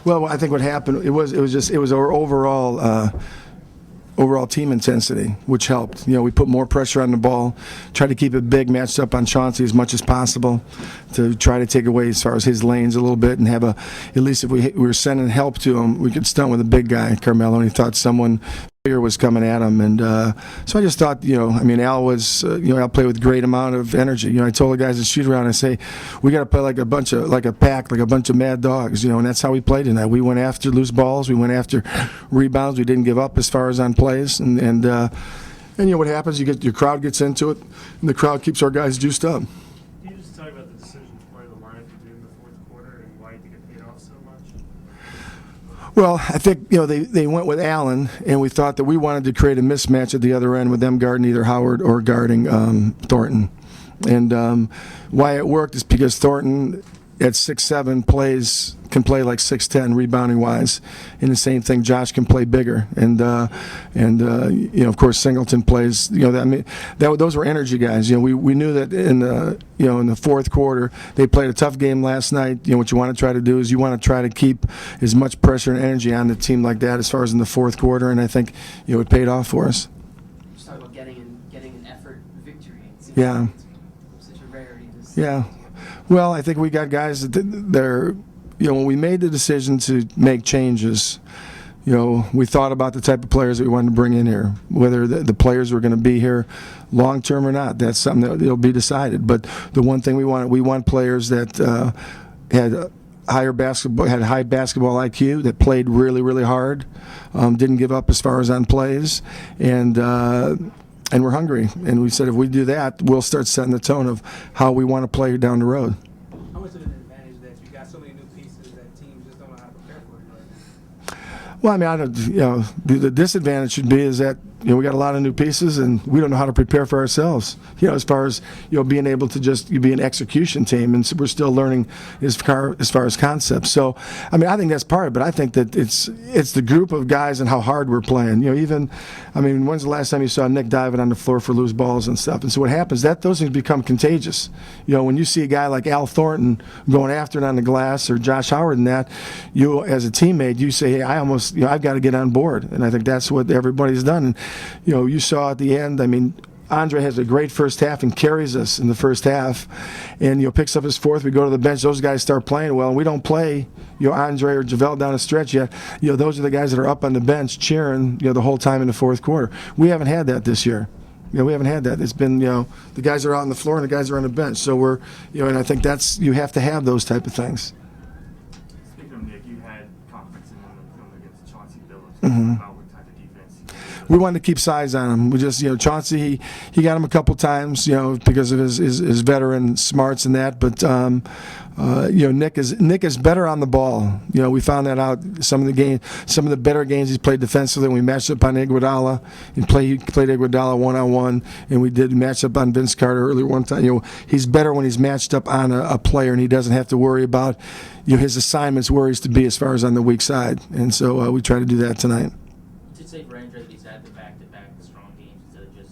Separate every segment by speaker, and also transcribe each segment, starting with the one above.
Speaker 1: Well, I think what happened, it was our overall team intensity, which helped. We put more pressure on the ball, tried to keep it big, matched up on Chauncey as much as possible to try to take away as far as his lanes a little bit and have at least if we were sending help to him, we could stunt with a big guy, Carmelo, and he thought someone bigger was coming at him. And so I just thought, Al was, Al played with great amount of energy. I told the guys to shoot around, I say, we got to play like a bunch of mad dogs, and that's how we played tonight. We went after loose balls, we went after rebounds, we didn't give up as far as on plays, and what happens, your crowd gets into it, and the crowd keeps our guys juiced up.
Speaker 2: Can you just talk about the decision to play the lineup you did in the fourth quarter and why you think it paid off so much?
Speaker 1: Well, I think they went with Allen, and we thought that we wanted to create a mismatch at the other end with them guarding either Howard or guarding Thornton. And why it worked is because Thornton at 6'7" can play like 6'10" rebounding wise, and the same thing, Josh can play bigger, and of course Singleton plays. Those were energy guys. We knew that in the fourth quarter they played a tough game last night. What you want to try to do is you want to try to keep as much pressure and energy on the team like that as far as in the fourth quarter, and I think it paid off for us.
Speaker 3: Just talk about getting an effort victory.
Speaker 1: Yeah.
Speaker 3: Such a rarity.
Speaker 1: Yeah. Well, I think we got guys that they're, when we made the decision to make changes, we thought about the type of players that we wanted to bring in here, whether the players were going to be here long term or not. That's something that will be decided. But the one thing we want players that had high basketball IQ, that played really, really hard, didn't give up as far as on plays, and we're hungry. And we said if we do that, we'll start setting the tone of how we want to play down the road.
Speaker 4: How much of an advantage that you got so many new pieces that teams just don't know how to prepare for it right now?
Speaker 1: Well, I mean, the disadvantage should be is that we got a lot of new pieces and we don't know how to prepare for ourselves. As far as being able to just be an execution team, and so we're still learning as far as concepts. So, I mean, I think that's part of it. But I think that it's the group of guys and how hard we're playing. When's the last time you saw Nick diving on the floor for loose balls and stuff? And so what happens? Those things become contagious. When you see a guy like Al Thornton going after it on the glass, or Josh Howard, and that, you as a teammate, you say, hey, I've got to get on board, and I think that's what everybody's done. And, you saw at the end, Andre has a great first half and carries us in the first half, and picks up his fourth. We go to the bench. Those guys start playing well, and we don't play Andre or JaVale down the stretch yet. Those are the guys that are up on the bench cheering the whole time in the fourth quarter. We haven't had that this year. We haven't had that. It's been the guys are out on the floor and the guys are on the bench. So we're and I think you have to have those type of things.
Speaker 2: Speaking of Nick, you had confidence in him against Chauncey Billups.
Speaker 1: Mm-hmm.
Speaker 2: About what type of defense
Speaker 1: we wanted to keep size on him. We just, Chauncey, he got him a couple times, because of his veteran smarts and that. But, Nick is better on the ball. We found that out. Some of the better games he's played defensively. When we matched up on Iguodala, he played Iguodala one-on-one, and we did match up on Vince Carter earlier one time. He's better when he's matched up on a player, and he doesn't have to worry about, his assignments where he's to be as far as on the weak side. And so we try to do that tonight.
Speaker 3: You should say for Andre that he's had the back-to-back strong games instead of just.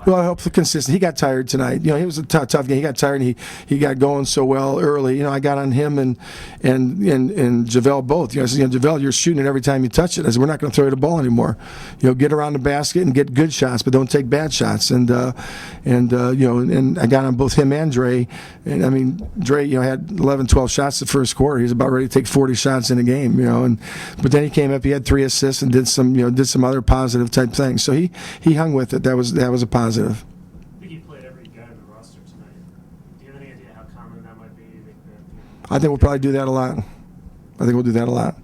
Speaker 1: Well, I hope the consistent. He got tired tonight. It was a tough game. He got tired, and he got going so well early. I got on him and JaVale both. I said, JaVale, you're shooting it every time you touch it. I said, we're not going to throw you the ball anymore. Get around the basket and get good shots, but don't take bad shots. And I got on both him and Dre. And Dre, had 11, 12 shots the first quarter. He was about ready to take 40 shots in a game. But then he came up. He had 3 assists and did some other positive type things. So he hung with it. That was a positive.
Speaker 2: I think he played every guy on the roster tonight. Do you have any idea how common that might be?
Speaker 1: I think we'll probably do that a lot. I think we'll do that a lot.